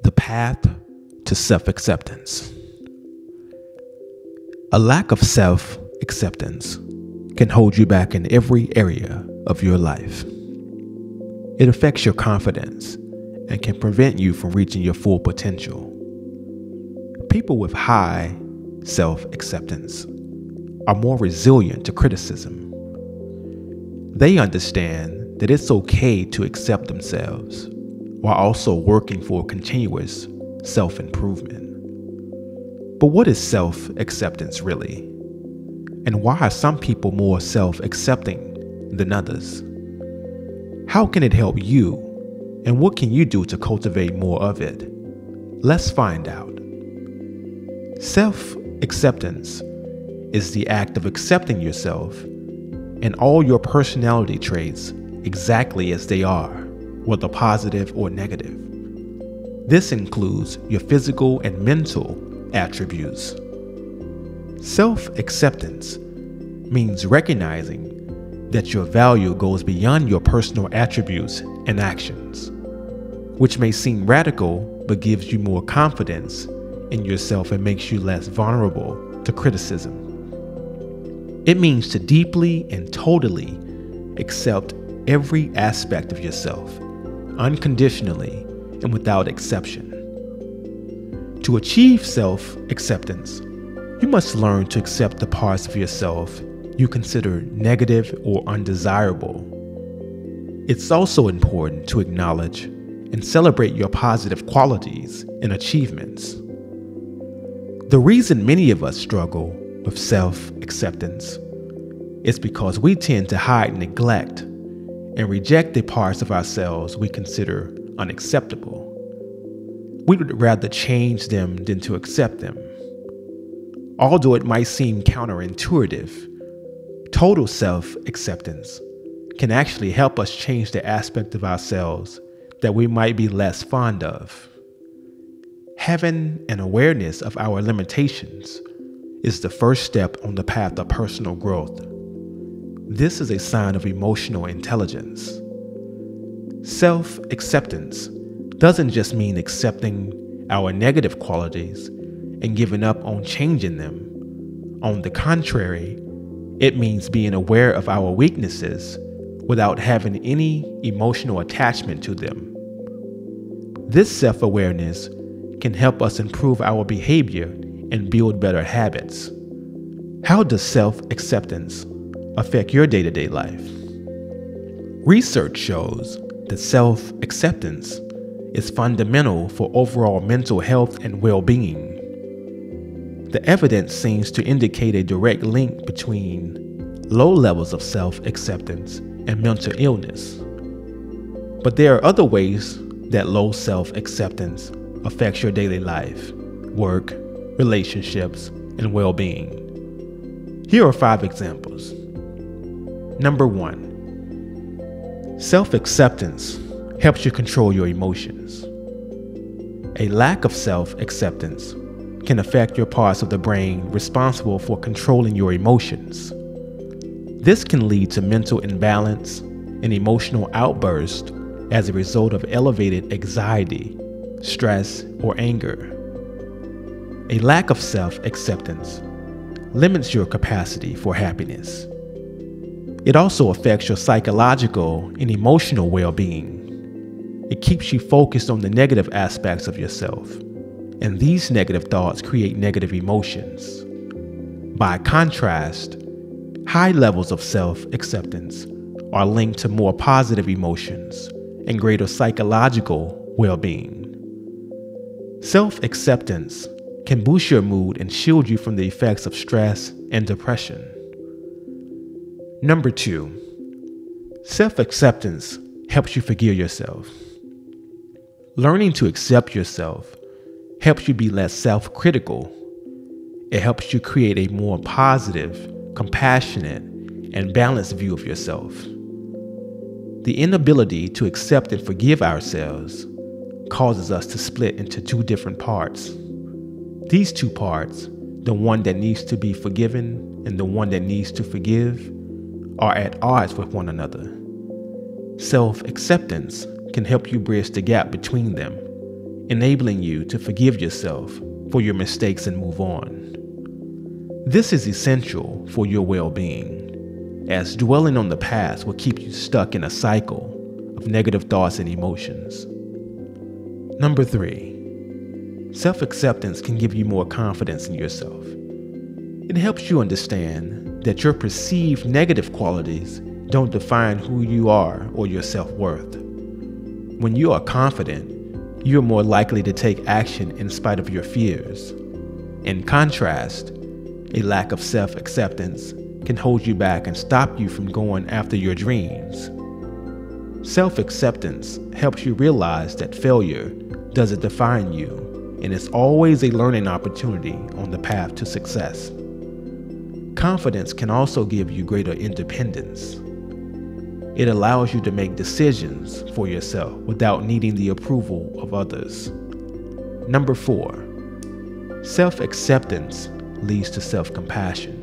The path to self-acceptance. A lack of self-acceptance can hold you back in every area of your life. It affects your confidence and can prevent you from reaching your full potential. People with high self-acceptance are more resilient to criticism. They understand that it's okay to accept themselves while also working for continuous self-improvement. But what is self-acceptance really? And why are some people more self-accepting than others? How can it help you? And what can you do to cultivate more of it? Let's find out. Self-acceptance is the act of accepting yourself and all your personality traits exactly as they are, whether positive or negative. This includes your physical and mental attributes. Self-acceptance means recognizing that your value goes beyond your personal attributes and actions, which may seem radical but gives you more confidence in yourself and makes you less vulnerable to criticism. It means to deeply and totally accept every aspect of yourself, unconditionally and without exception. To achieve self-acceptance, you must learn to accept the parts of yourself you consider negative or undesirable. It's also important to acknowledge and celebrate your positive qualities and achievements. The reason many of us struggle with self-acceptance is because we tend to hide, neglect, and reject the parts of ourselves we consider unacceptable. We would rather change them than to accept them. Although it might seem counterintuitive, total self-acceptance can actually help us change the aspect of ourselves that we might be less fond of. Having an awareness of our limitations is the first step on the path of personal growth. This is a sign of emotional intelligence. Self-acceptance doesn't just mean accepting our negative qualities and giving up on changing them. On the contrary, it means being aware of our weaknesses without having any emotional attachment to them. This self-awareness can help us improve our behavior and build better habits. How does self-acceptance affect your day-to-day life? Research shows that self-acceptance is fundamental for overall mental health and well-being. The evidence seems to indicate a direct link between low levels of self-acceptance and mental illness. But there are other ways that low self-acceptance affects your daily life, work, relationships, and well-being. Here are 5 examples. Number 1, self-acceptance helps you control your emotions. A lack of self-acceptance can affect your parts of the brain responsible for controlling your emotions. This can lead to mental imbalance and emotional outbursts as a result of elevated anxiety, stress, or anger. A lack of self-acceptance limits your capacity for happiness. It also affects your psychological and emotional well-being. It keeps you focused on the negative aspects of yourself, and these negative thoughts create negative emotions. By contrast, high levels of self-acceptance are linked to more positive emotions and greater psychological well-being. Self-acceptance can boost your mood and shield you from the effects of stress and depression. Number 2, self-acceptance helps you forgive yourself. Learning to accept yourself helps you be less self-critical. It helps you create a more positive, compassionate, and balanced view of yourself. The inability to accept and forgive ourselves causes us to split into 2 different parts. These 2 parts, the one that needs to be forgiven and the one that needs to forgive, are at odds with one another. Self-acceptance can help you bridge the gap between them, enabling you to forgive yourself for your mistakes and move on. This is essential for your well-being, as dwelling on the past will keep you stuck in a cycle of negative thoughts and emotions. Number 3, self-acceptance can give you more confidence in yourself. It helps you understand that your perceived negative qualities don't define who you are or your self-worth. When you are confident, you're more likely to take action in spite of your fears. In contrast, a lack of self-acceptance can hold you back and stop you from going after your dreams. Self-acceptance helps you realize that failure doesn't define you, and it's always a learning opportunity on the path to success. Confidence can also give you greater independence. It allows you to make decisions for yourself without needing the approval of others. Number 4, self-acceptance leads to self-compassion.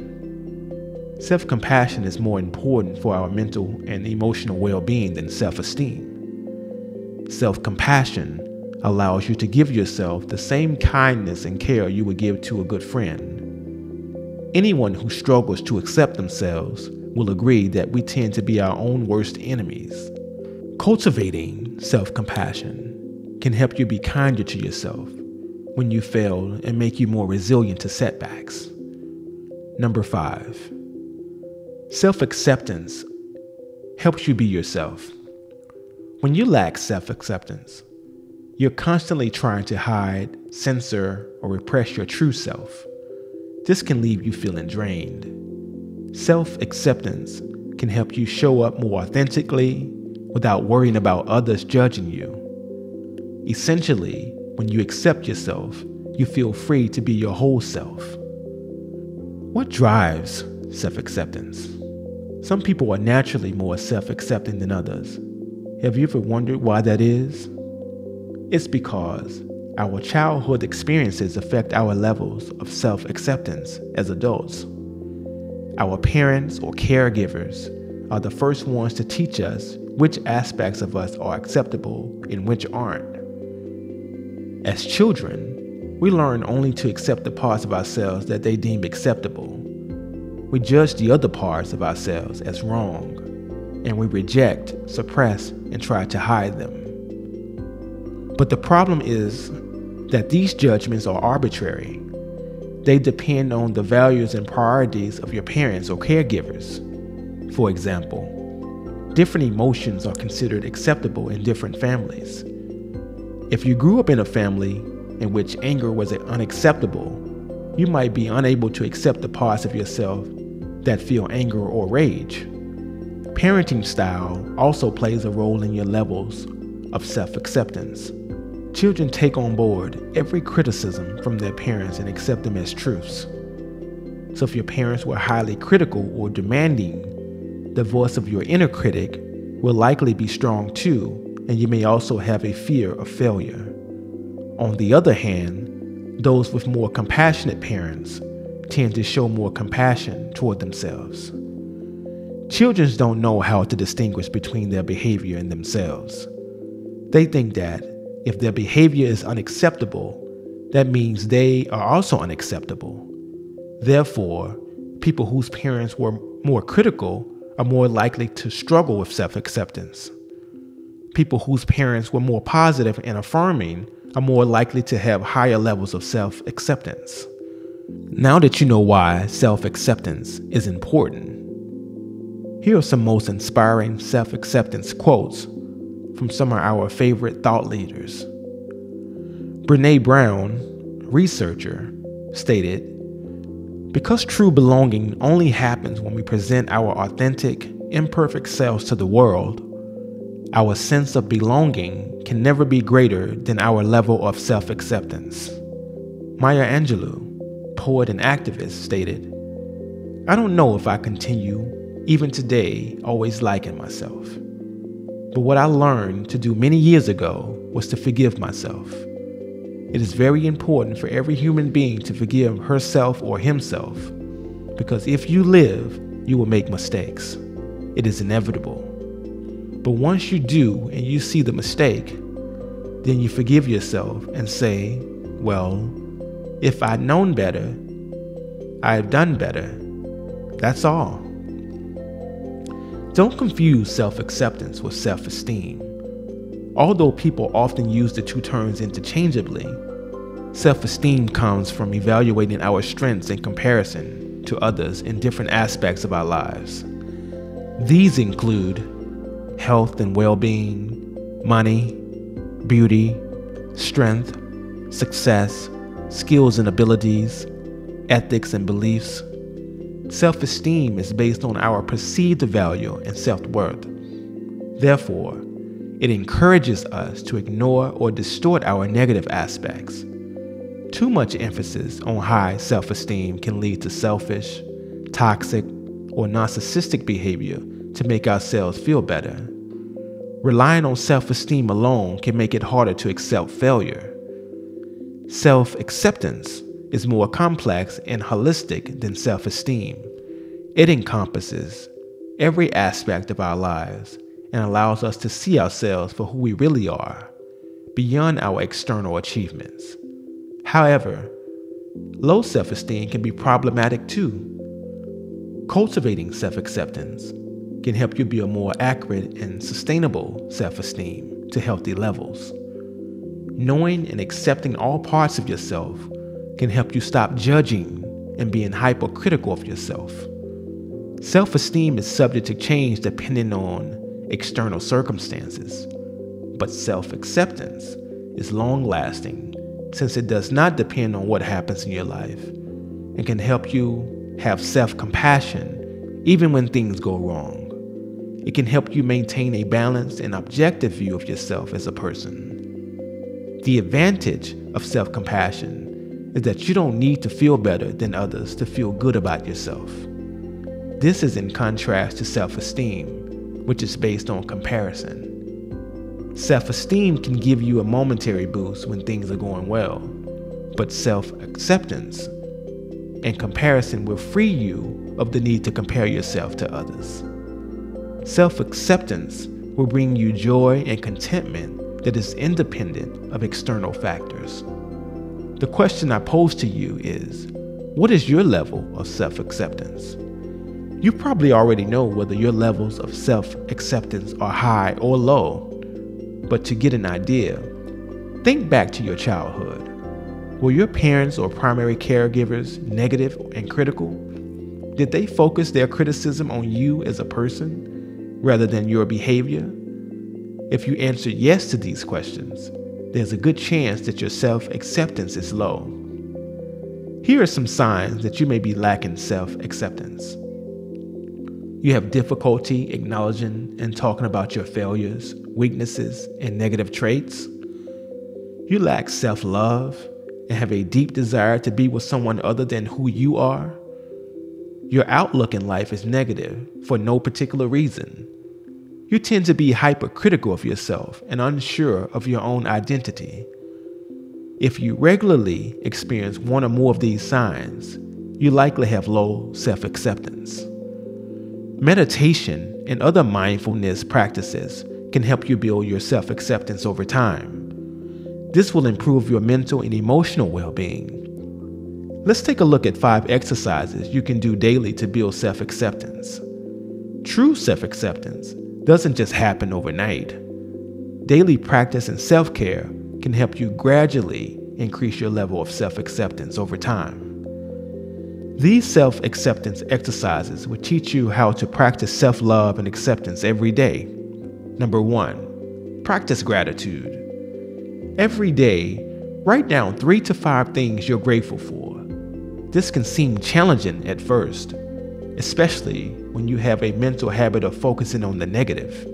Self-compassion is more important for our mental and emotional well-being than self-esteem. Self-compassion allows you to give yourself the same kindness and care you would give to a good friend. Anyone who struggles to accept themselves will agree that we tend to be our own worst enemies. Cultivating self-compassion can help you be kinder to yourself when you fail and make you more resilient to setbacks. Number 5, self-acceptance helps you be yourself. When you lack self-acceptance, you're constantly trying to hide, censor, or repress your true self. This can leave you feeling drained. Self-acceptance can help you show up more authentically without worrying about others judging you. Essentially, when you accept yourself, you feel free to be your whole self. What drives self-acceptance? Some people are naturally more self-accepting than others. Have you ever wondered why that is? It's because our childhood experiences affect our levels of self-acceptance as adults. Our parents or caregivers are the first ones to teach us which aspects of us are acceptable and which aren't. As children, we learn only to accept the parts of ourselves that they deem acceptable. We judge the other parts of ourselves as wrong, and we reject, suppress, and try to hide them. But the problem is that these judgments are arbitrary. They depend on the values and priorities of your parents or caregivers. For example, different emotions are considered acceptable in different families. If you grew up in a family in which anger was unacceptable, you might be unable to accept the parts of yourself that feel anger or rage. Parenting style also plays a role in your levels of self-acceptance. Children take on board every criticism from their parents and accept them as truths. So if your parents were highly critical or demanding, the voice of your inner critic will likely be strong too, and you may also have a fear of failure. On the other hand, those with more compassionate parents tend to show more compassion toward themselves. Children don't know how to distinguish between their behavior and themselves. They think that if their behavior is unacceptable, that means they are also unacceptable. Therefore, people whose parents were more critical are more likely to struggle with self-acceptance. People whose parents were more positive and affirming are more likely to have higher levels of self-acceptance. Now that you know why self-acceptance is important, here are some most inspiring self-acceptance quotes from some of our favorite thought leaders. Brené Brown, researcher, stated, "Because true belonging only happens when we present our authentic, imperfect selves to the world, our sense of belonging can never be greater than our level of self-acceptance." Maya Angelou, poet and activist, stated, "I don't know if I continue, even today, always liking myself. But what I learned to do many years ago was to forgive myself. It is very important for every human being to forgive herself or himself, because if you live, you will make mistakes. It is inevitable. But once you do and you see the mistake, then you forgive yourself and say, well, if I'd known better, I've done better. That's all. Don't confuse self-acceptance with self-esteem. Although people often use the two terms interchangeably, self-esteem comes from evaluating our strengths in comparison to others in different aspects of our lives. These include health and well-being, money, beauty, strength, success, skills and abilities, ethics and beliefs. Self-esteem is based on our perceived value and self-worth. Therefore, it encourages us to ignore or distort our negative aspects. Too much emphasis on high self-esteem can lead to selfish, toxic, or narcissistic behavior to make ourselves feel better. Relying on self-esteem alone can make it harder to accept failure. Self-acceptance is more complex and holistic than self-esteem. It encompasses every aspect of our lives and allows us to see ourselves for who we really are, beyond our external achievements. However, low self-esteem can be problematic too. Cultivating self-acceptance can help you build more accurate and sustainable self-esteem to healthy levels. Knowing and accepting all parts of yourself can help you stop judging and being hypercritical of yourself. Self-esteem is subject to change depending on external circumstances, but self-acceptance is long-lasting since it does not depend on what happens in your life and can help you have self-compassion even when things go wrong. It can help you maintain a balanced and objective view of yourself as a person. The advantage of self-compassion is that you don't need to feel better than others to feel good about yourself. This is in contrast to self-esteem, which is based on comparison. Self-esteem can give you a momentary boost when things are going well, but self-acceptance and comparison will free you of the need to compare yourself to others. Self-acceptance will bring you joy and contentment that is independent of external factors. The question I pose to you is, what is your level of self-acceptance? You probably already know whether your levels of self-acceptance are high or low, but to get an idea, think back to your childhood. Were your parents or primary caregivers negative and critical? Did they focus their criticism on you as a person rather than your behavior? If you answered yes to these questions, there's a good chance that your self-acceptance is low. Here are some signs that you may be lacking self-acceptance. You have difficulty acknowledging and talking about your failures, weaknesses, and negative traits. You lack self-love and have a deep desire to be with someone other than who you are. Your outlook in life is negative for no particular reason. You tend to be hypercritical of yourself and unsure of your own identity. If you regularly experience one or more of these signs, you likely have low self-acceptance. Meditation and other mindfulness practices can help you build your self-acceptance over time. This will improve your mental and emotional well-being. Let's take a look at 5 exercises you can do daily to build self-acceptance. True self-acceptance doesn't just happen overnight. Daily practice and self-care can help you gradually increase your level of self-acceptance over time. These self-acceptance exercises will teach you how to practice self-love and acceptance every day. Number 1, practice gratitude. Every day, write down 3 to 5 things you're grateful for. This can seem challenging at first, especially when you have a mental habit of focusing on the negative.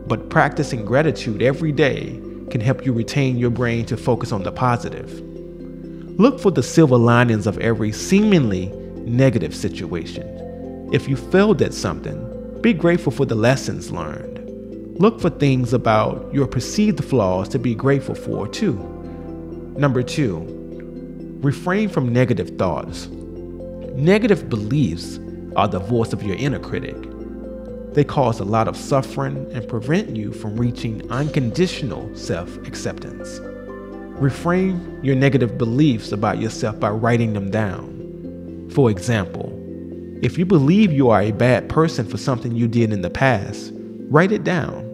But practicing gratitude every day can help you retain your brain to focus on the positive. Look for the silver linings of every seemingly negative situation. If you failed at something, be grateful for the lessons learned. Look for things about your perceived flaws to be grateful for too. Number 2, refrain from negative thoughts. Negative beliefs are the voice of your inner critic. They cause a lot of suffering and prevent you from reaching unconditional self-acceptance. Reframe your negative beliefs about yourself by writing them down. For example, if you believe you are a bad person for something you did in the past, write it down.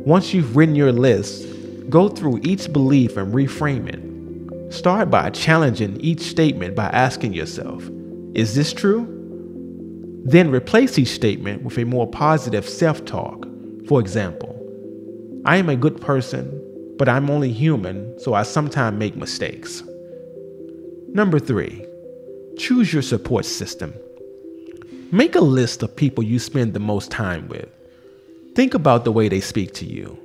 Once you've written your list, go through each belief and reframe it. Start by challenging each statement by asking yourself, is this true? Then replace each statement with a more positive self-talk. For example, I am a good person, but I'm only human, so I sometimes make mistakes. Number 3, choose your support system. Make a list of people you spend the most time with. Think about the way they speak to you.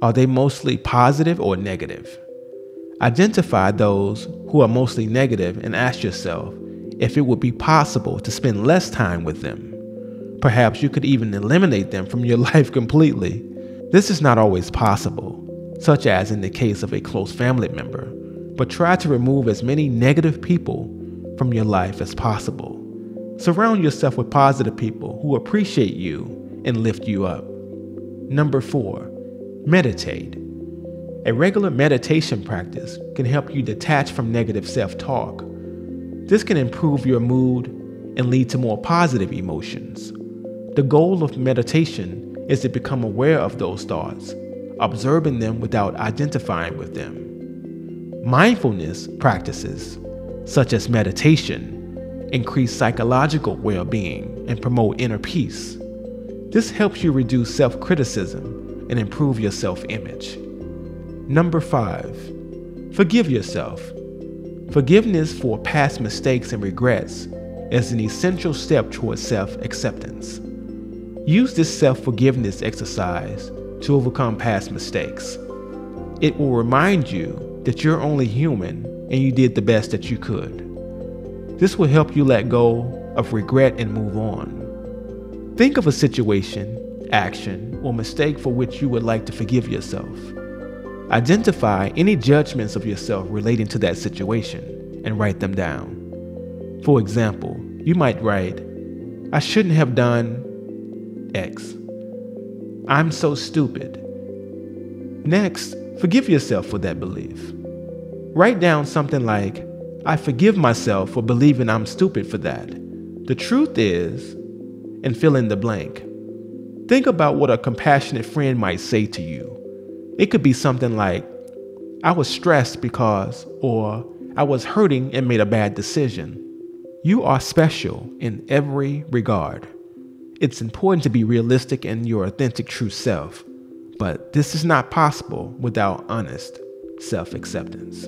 Are they mostly positive or negative? Identify those who are mostly negative and ask yourself if it would be possible to spend less time with them. Perhaps you could even eliminate them from your life completely. This is not always possible, such as in the case of a close family member, but try to remove as many negative people from your life as possible. Surround yourself with positive people who appreciate you and lift you up. Number 4, meditate. A regular meditation practice can help you detach from negative self-talk. This can improve your mood and lead to more positive emotions. The goal of meditation is to become aware of those thoughts, observing them without identifying with them. Mindfulness practices, such as meditation, increase psychological well-being and promote inner peace. This helps you reduce self-criticism and improve your self-image. Number 5, forgive yourself. Forgiveness for past mistakes and regrets is an essential step towards self-acceptance. Use this self-forgiveness exercise to overcome past mistakes. It will remind you that you're only human and you did the best that you could. This will help you let go of regret and move on. Think of a situation, action, or mistake for which you would like to forgive yourself. Identify any judgments of yourself relating to that situation and write them down. For example, you might write, I shouldn't have done X. I'm so stupid. Next, forgive yourself for that belief. Write down something like, I forgive myself for believing I'm stupid for that. The truth is, and fill in the blank. Think about what a compassionate friend might say to you. It could be something like, I was stressed because, or I was hurting and made a bad decision. You are special in every regard. It's important to be realistic in your authentic true self, but this is not possible without honest self-acceptance.